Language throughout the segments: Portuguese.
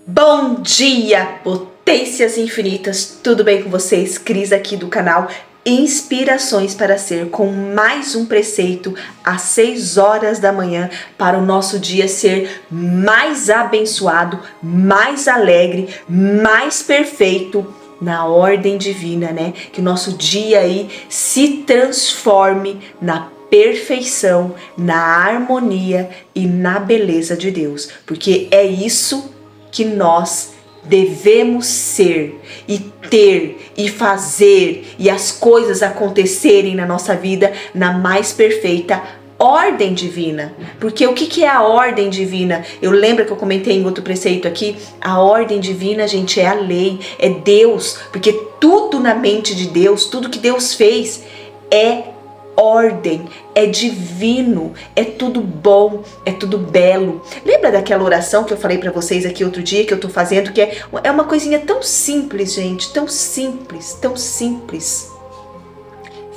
Bom dia, potências infinitas! Tudo bem com vocês? Cris aqui do canal Inspirações para Ser, com mais um preceito às 6 horas da manhã para o nosso dia ser mais abençoado, mais alegre, mais perfeito na ordem divina, né? Que o nosso dia aí se transforme na perfeição, na harmonia e na beleza de Deus, porque é isso que nós devemos ser e ter e fazer e as coisas acontecerem na nossa vida na mais perfeita ordem divina. Porque o que é a ordem divina? Eu lembro que eu comentei em outro preceito aqui, a ordem divina, gente, é a lei, é Deus, porque tudo na mente de Deus, tudo que Deus fez é ordem, é divino, é tudo bom, é tudo belo. Lembra daquela oração que eu falei pra vocês aqui outro dia, que eu tô fazendo, que é uma coisinha tão simples, gente, tão simples, tão simples.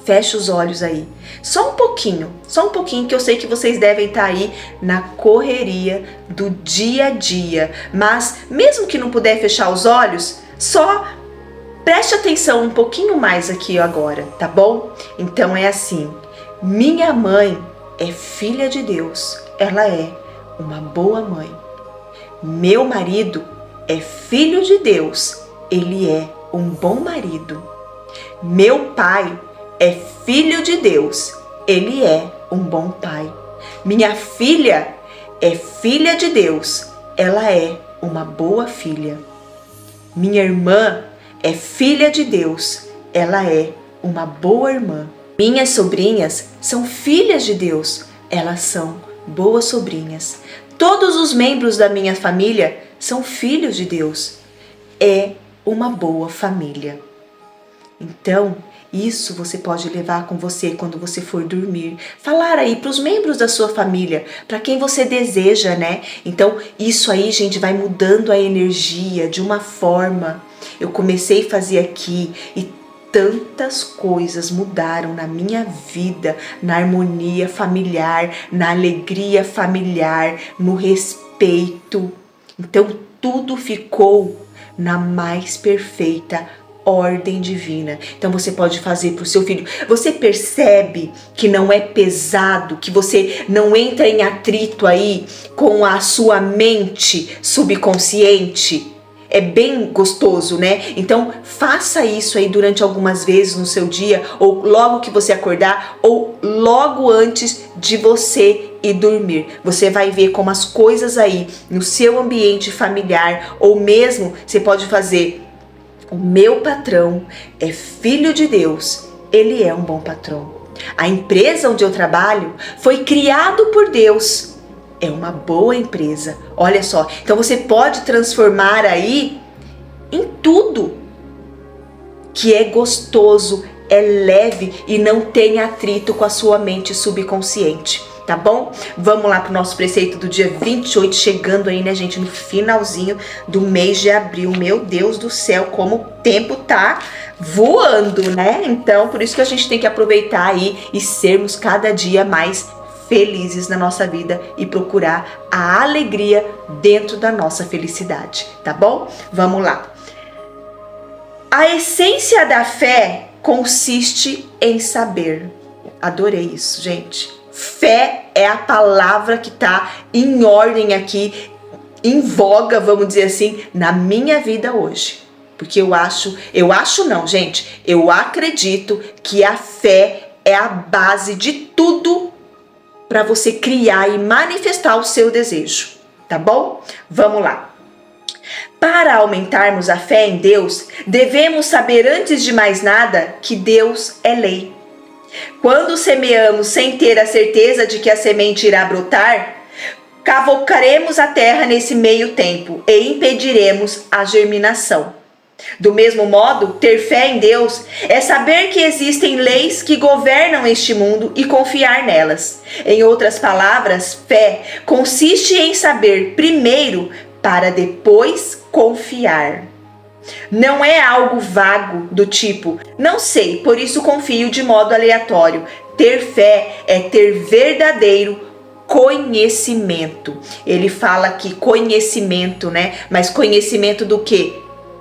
Fecha os olhos aí, só um pouquinho, que eu sei que vocês devem estar aí na correria do dia a dia, mas mesmo que não puder fechar os olhos, só preste atenção um pouquinho mais aqui agora, tá bom? Então é assim, minha mãe é filha de Deus, ela é uma boa mãe. Meu marido é filho de Deus, ele é um bom marido. Meu pai é filho de Deus, ele é um bom pai. Minha filha é filha de Deus, ela é uma boa filha. Minha irmã é filha de Deus, ela é uma boa irmã. Minhas sobrinhas são filhas de Deus, elas são boas sobrinhas. Todos os membros da minha família são filhos de Deus, é uma boa família. Então, isso você pode levar com você quando você for dormir. Falar aí para os membros da sua família, para quem você deseja, né? Então, isso aí, gente, vai mudando a energia de uma forma. Eu comecei a fazer aqui e tantas coisas mudaram na minha vida, na harmonia familiar, na alegria familiar, no respeito. Então, tudo ficou na mais perfeita ordem divina. Então você pode fazer para o seu filho. Você percebe que não é pesado, que você não entra em atrito aí com a sua mente subconsciente? É bem gostoso, né? Então faça isso aí durante algumas vezes no seu dia, ou logo que você acordar, ou logo antes de você ir dormir. Você vai ver como as coisas aí no seu ambiente familiar, ou mesmo você pode fazer: o meu patrão é filho de Deus, ele é um bom patrão. A empresa onde eu trabalho foi criado por Deus, é uma boa empresa. Olha só, então você pode transformar aí em tudo que é gostoso, é leve e não tem atrito com a sua mente subconsciente. Tá bom? Vamos lá pro nosso preceito do dia 28, chegando aí, né, gente, no finalzinho do mês de abril. Meu Deus do céu, como o tempo tá voando, né? Então, por isso que a gente tem que aproveitar aí e sermos cada dia mais felizes na nossa vida e procurar a alegria dentro da nossa felicidade, tá bom? Vamos lá. A essência da fé consiste em saber. Adorei isso, gente. Fé é a palavra que está em ordem aqui, em voga, vamos dizer assim, na minha vida hoje. Porque eu acredito que a fé é a base de tudo para você criar e manifestar o seu desejo, tá bom? Vamos lá. Para aumentarmos a fé em Deus, devemos saber antes de mais nada que Deus é lei. Quando semeamos sem ter a certeza de que a semente irá brotar, cavocaremos a terra nesse meio tempo e impediremos a germinação. Do mesmo modo, ter fé em Deus é saber que existem leis que governam este mundo e confiar nelas. Em outras palavras, fé consiste em saber primeiro para depois confiar. Não é algo vago do tipo, não sei, por isso confio de modo aleatório. Ter fé é ter verdadeiro conhecimento. Ele fala que conhecimento, né? Mas conhecimento do quê?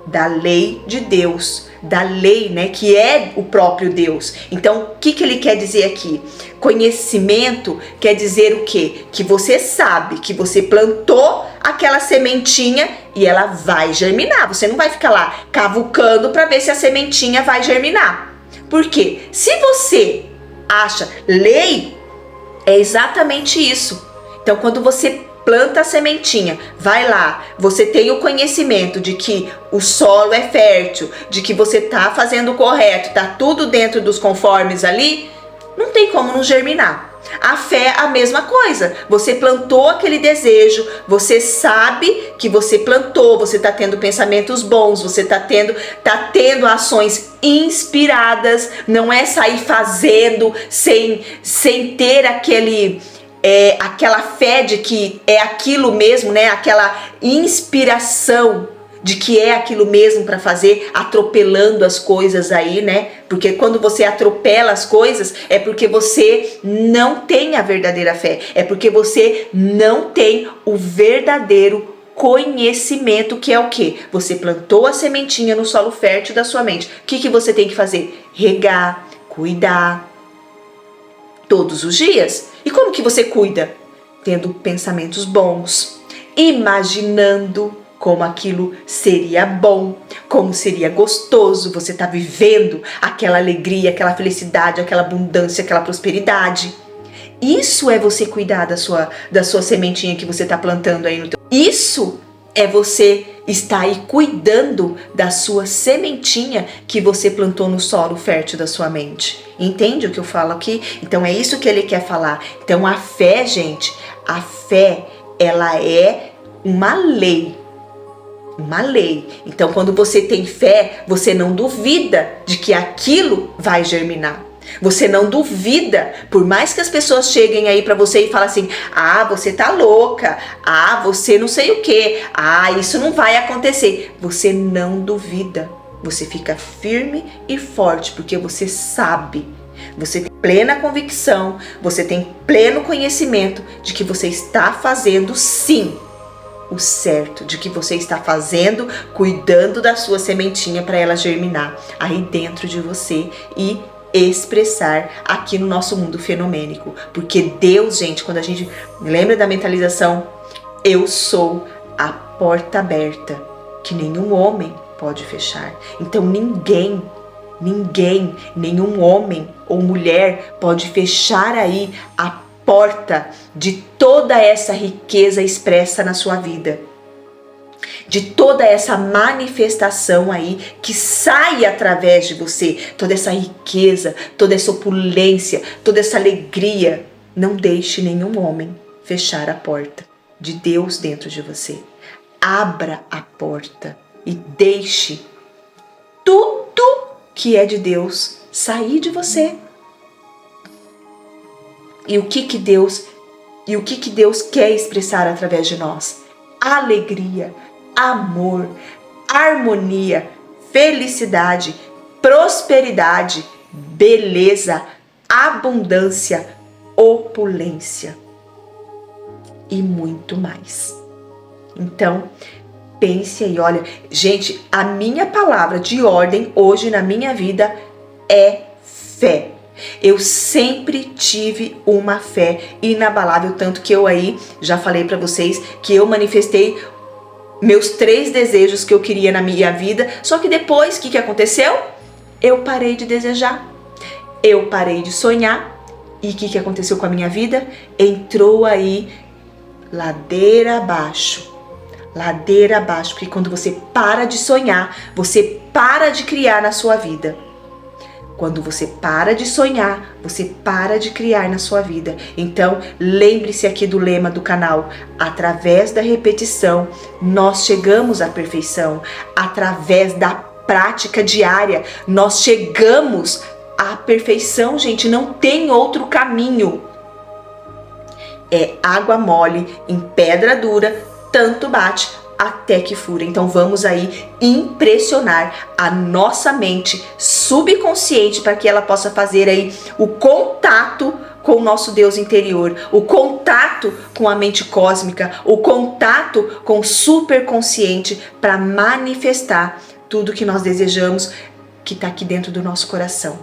Da lei de Deus, da lei, né, que é o próprio Deus. Então, o que ele quer dizer aqui? Conhecimento quer dizer o quê? Que você sabe que você plantou aquela sementinha e ela vai germinar. Você não vai ficar lá cavucando para ver se a sementinha vai germinar. Por quê? Se você acha, lei é exatamente isso. Então, quando você planta a sementinha, vai lá, você tem o conhecimento de que o solo é fértil, de que você tá fazendo o correto, tá tudo dentro dos conformes ali, não tem como não germinar. A fé é a mesma coisa. Você plantou aquele desejo, você sabe que você plantou, você tá tendo pensamentos bons, você tá tendo ações inspiradas, não é sair fazendo sem ter aquela fé de que é aquilo mesmo, né? Aquela inspiração de que é aquilo mesmo para fazer, atropelando as coisas aí, né? Porque quando você atropela as coisas, é porque você não tem a verdadeira fé, é porque você não tem o verdadeiro conhecimento, que é o quê? Você plantou a sementinha no solo fértil da sua mente. O que você tem que fazer? Regar, cuidar, todos os dias. E como que você cuida? Tendo pensamentos bons, imaginando como aquilo seria bom, como seria gostoso, você tá vivendo aquela alegria, aquela felicidade, aquela abundância, aquela prosperidade. Isso é você cuidar da sua sementinha que você tá plantando aí no teu... Isso é você estar aí cuidando da sua sementinha que você plantou no solo fértil da sua mente. Entende o que eu falo aqui? Então é isso que ele quer falar. Então a fé, gente, a fé, ela é uma lei. Uma lei. Então quando você tem fé, você não duvida de que aquilo vai germinar. Você não duvida, por mais que as pessoas cheguem aí pra você e falem assim: ah, você tá louca, ah, você não sei o que, ah, isso não vai acontecer. Você não duvida, você fica firme e forte, porque você sabe, você tem plena convicção, você tem pleno conhecimento de que você está fazendo sim o certo, de que você está fazendo, cuidando da sua sementinha para ela germinar aí dentro de você e expressar aqui no nosso mundo fenomênico. Porque Deus, gente, quando a gente lembra da mentalização, eu sou a porta aberta que nenhum homem pode fechar. Então ninguém, nenhum homem ou mulher pode fechar aí a porta de toda essa riqueza expressa na sua vida, de toda essa manifestação aí que sai através de você, toda essa riqueza, toda essa opulência, toda essa alegria. Não deixe nenhum homem fechar a porta de Deus dentro de você. Abra a porta e deixe tudo que é de Deus sair de você. E o que Deus quer expressar através de nós? Alegria, amor, harmonia, felicidade, prosperidade, beleza, abundância, opulência e muito mais. Então, pense aí, olha, gente, a minha palavra de ordem hoje na minha vida é fé. Eu sempre tive uma fé inabalável, tanto que eu aí já falei para vocês que eu manifestei meus 3 desejos que eu queria na minha vida, só que depois, o que aconteceu? Eu parei de desejar, eu parei de sonhar, e o que aconteceu com a minha vida? Entrou aí ladeira abaixo, porque quando você para de sonhar, você para de criar na sua vida. Quando você para de sonhar, você para de criar na sua vida. Então, lembre-se aqui do lema do canal: através da repetição, nós chegamos à perfeição. Através da prática diária, nós chegamos à perfeição, gente. Não tem outro caminho. É água mole em pedra dura, tanto bate até que fura. Então vamos aí impressionar a nossa mente subconsciente para que ela possa fazer aí o contato com o nosso Deus interior, o contato com a mente cósmica, o contato com o superconsciente para manifestar tudo que nós desejamos, que está aqui dentro do nosso coração.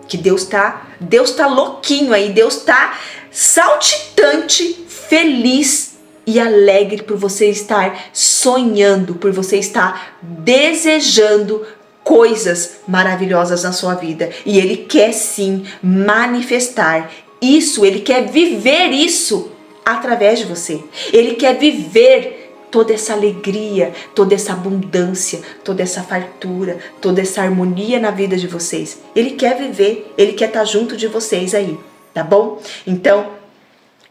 Que Deus tá louquinho aí, Deus tá saltitante, feliz e alegre por você estar sonhando, por você estar desejando coisas maravilhosas na sua vida. E Ele quer sim manifestar isso, Ele quer viver isso através de você. Ele quer viver toda essa alegria, toda essa abundância, toda essa fartura, toda essa harmonia na vida de vocês. Ele quer viver, Ele quer estar junto de vocês aí, tá bom? Então,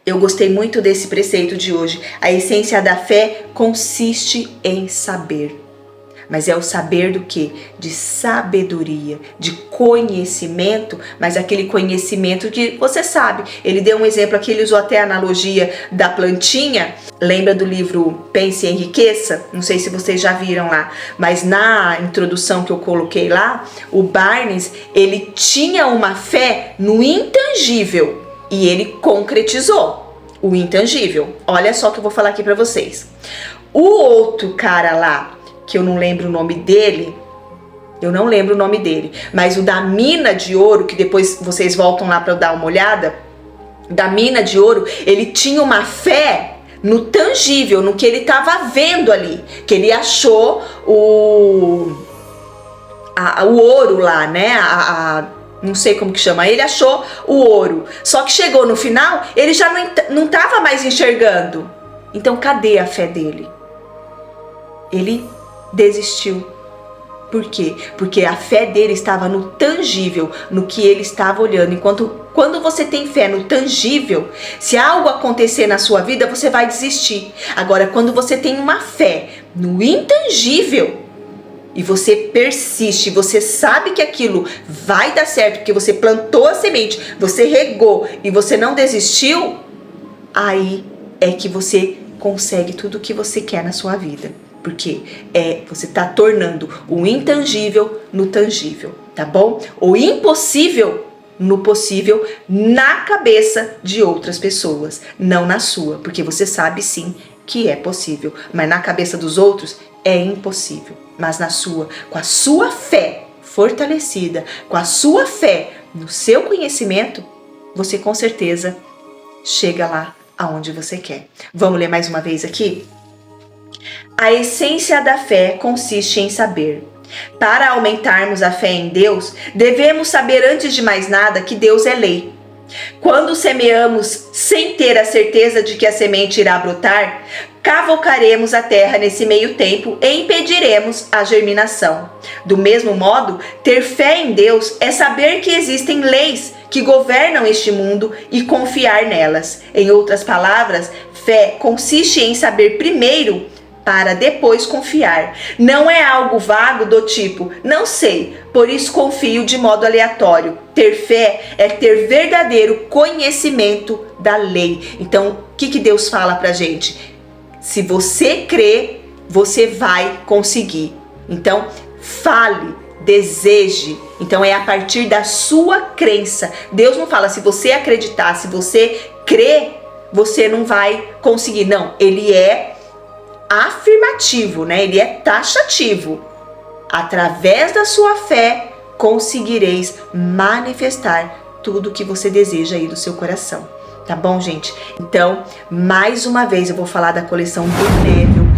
eu gostei muito desse preceito de hoje. A essência da fé consiste em saber. Mas é o saber do quê? De sabedoria, de conhecimento, mas aquele conhecimento que você sabe. Ele deu um exemplo aqui, ele usou até a analogia da plantinha. Lembra do livro Pense e Enriqueça? Não sei se vocês já viram lá, mas na introdução que eu coloquei lá, o Barnes, ele tinha uma fé no intangível e ele concretizou o intangível. Olha só o que eu vou falar aqui pra vocês. O outro cara lá, que eu não lembro o nome dele, mas o da mina de ouro, que depois vocês voltam lá para eu dar uma olhada, da mina de ouro, ele tinha uma fé no tangível, no que ele estava vendo ali, que ele achou o ouro lá, né, não sei como que chama, ele achou o ouro, só que chegou no final, ele já não estava mais enxergando. Então cadê a fé dele? Ele desistiu. Por quê? Porque a fé dele estava no tangível, no que ele estava olhando. Enquanto quando você tem fé no tangível, se algo acontecer na sua vida, você vai desistir. Agora, quando você tem uma fé no intangível e você persiste, você sabe que aquilo vai dar certo, porque você plantou a semente, você regou e você não desistiu, aí é que você consegue tudo o que você quer na sua vida. Porque você está tornando o intangível no tangível, tá bom? O impossível no possível na cabeça de outras pessoas, não na sua, porque você sabe sim que é possível, mas na cabeça dos outros é impossível. Mas na sua, com a sua fé fortalecida, com a sua fé no seu conhecimento, você com certeza chega lá aonde você quer. Vamos ler mais uma vez aqui? A essência da fé consiste em saber. Para aumentarmos a fé em Deus, devemos saber antes de mais nada que Deus é lei. Quando semeamos sem ter a certeza de que a semente irá brotar, cavocaremos a terra nesse meio tempo e impediremos a germinação. Do mesmo modo, ter fé em Deus é saber que existem leis que governam este mundo e confiar nelas. Em outras palavras, fé consiste em saber primeiro para depois confiar. Não é algo vago do tipo, não sei, por isso confio de modo aleatório. Ter fé é ter verdadeiro conhecimento da lei. Então, o que Deus fala pra gente? Se você crê, você vai conseguir. Então, fale, deseje. Então, é a partir da sua crença. Deus não fala, se você acreditar, se você crer, você não vai conseguir. Não, Ele é afirmativo, né? Ele é taxativo. Através da sua fé conseguireis manifestar tudo que você deseja aí do seu coração. Tá bom, gente? Então, mais uma vez eu vou falar da coleção do Neville.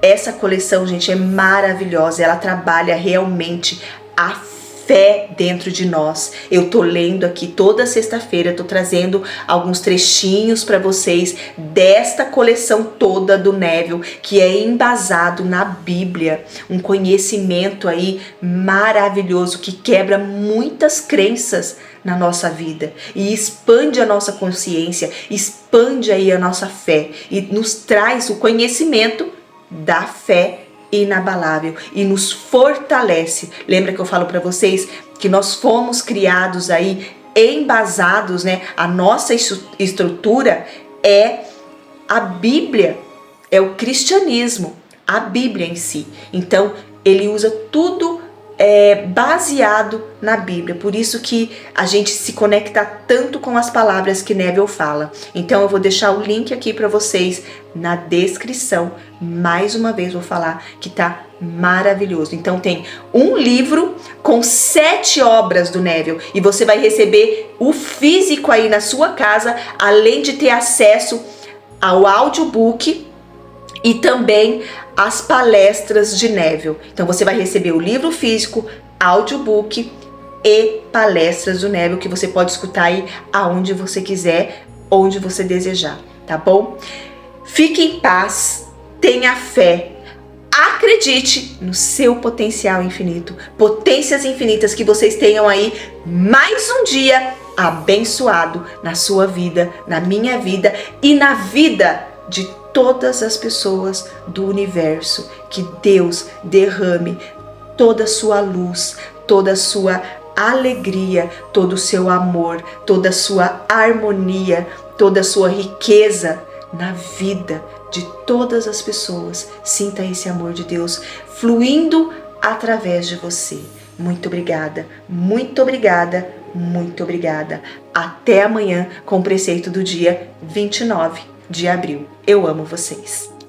Essa coleção, gente, é maravilhosa. Ela trabalha realmente a fé dentro de nós. Eu tô lendo aqui toda sexta-feira, tô trazendo alguns trechinhos para vocês desta coleção toda do Neville, que é embasado na Bíblia, um conhecimento aí maravilhoso que quebra muitas crenças na nossa vida e expande a nossa consciência, expande aí a nossa fé e nos traz o conhecimento da fé inabalável e nos fortalece. Lembra que eu falo para vocês que nós fomos criados aí embasados, né? A nossa estrutura é a Bíblia, é o cristianismo, a Bíblia em si. Então, ele usa tudo baseado na Bíblia. Por isso que a gente se conecta tanto com as palavras que Neville fala. Então eu vou deixar o link aqui para vocês na descrição. Mais uma vez vou falar que tá maravilhoso. Então tem um livro com 7 obras do Neville e você vai receber o físico aí na sua casa, além de ter acesso ao audiobook e também as palestras de Neville. Então você vai receber o livro físico, audiobook e palestras do Neville, que você pode escutar aí aonde você quiser, onde você desejar, tá bom? Fique em paz, tenha fé, acredite no seu potencial infinito, potências infinitas, que vocês tenham aí mais um dia abençoado na sua vida, na minha vida e na vida de todas as pessoas do universo. Que Deus derrame toda a sua luz, toda a sua alegria, todo o seu amor, toda a sua harmonia, toda a sua riqueza na vida de todas as pessoas. Sinta esse amor de Deus fluindo através de você. Muito obrigada, muito obrigada, muito obrigada. Até amanhã com o preceito do dia 29 de abril. Eu amo vocês.